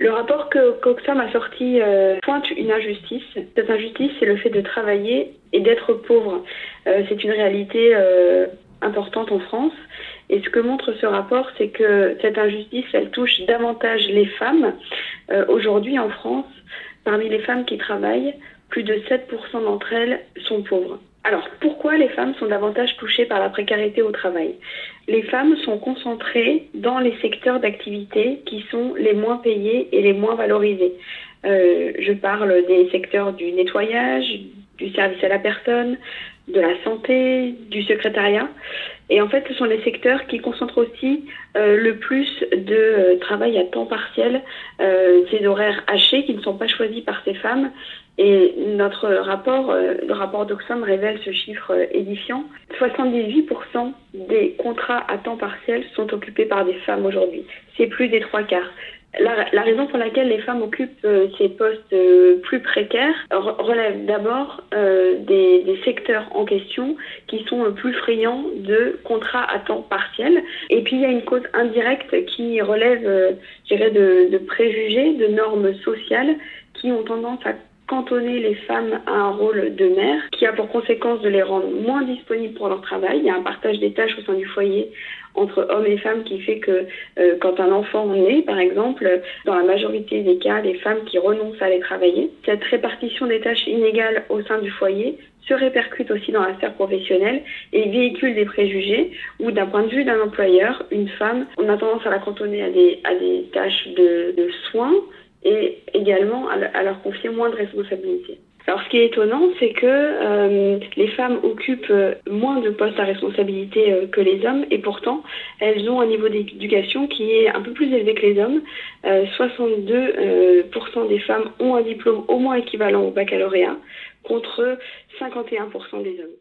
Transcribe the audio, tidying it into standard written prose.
Le rapport que qu'Oxfam a sorti pointe une injustice. Cette injustice, c'est le fait de travailler et d'être pauvre. C'est une réalité importante en France. Et ce que montre ce rapport, c'est que cette injustice, elle touche davantage les femmes. Aujourd'hui, en France, parmi les femmes qui travaillent, plus de 7% d'entre elles sont pauvres. Alors, pourquoi les femmes sont davantage touchées par la précarité au travail? Les femmes sont concentrées dans les secteurs d'activité qui sont les moins payés et les moins valorisés. Je parle des secteurs du nettoyage, du service à la personne, de la santé, du secrétariat. Et en fait, ce sont les secteurs qui concentrent aussi le plus de travail à temps partiel, ces horaires hachés qui ne sont pas choisis par ces femmes. Et notre rapport, le rapport d'Oxfam révèle ce chiffre édifiant. 78% des contrats à temps partiel sont occupés par des femmes aujourd'hui. C'est plus des 3/4. La raison pour laquelle les femmes occupent ces postes plus précaires relève d'abord des secteurs en question qui sont plus friands de contrats à temps partiel. Et puis il y a une cause indirecte qui relève, je dirais, de préjugés, de normes sociales qui ont tendance à cantonner les femmes à un rôle de mère, qui a pour conséquence de les rendre moins disponibles pour leur travail. Il y a un partage des tâches au sein du foyer entre hommes et femmes qui fait que quand un enfant naît, par exemple, dans la majorité des cas, les femmes qui renoncent à aller travailler. Cette répartition des tâches inégales au sein du foyer se répercute aussi dans la sphère professionnelle et véhicule des préjugés où, d'un point de vue d'un employeur, une femme, on a tendance à la cantonner à des tâches de soins, et également à leur confier moins de responsabilités. Alors ce qui est étonnant, c'est que les femmes occupent moins de postes à responsabilité que les hommes, et pourtant elles ont un niveau d'éducation qui est un peu plus élevé que les hommes. 62% des femmes ont un diplôme au moins équivalent au baccalauréat, contre 51% des hommes.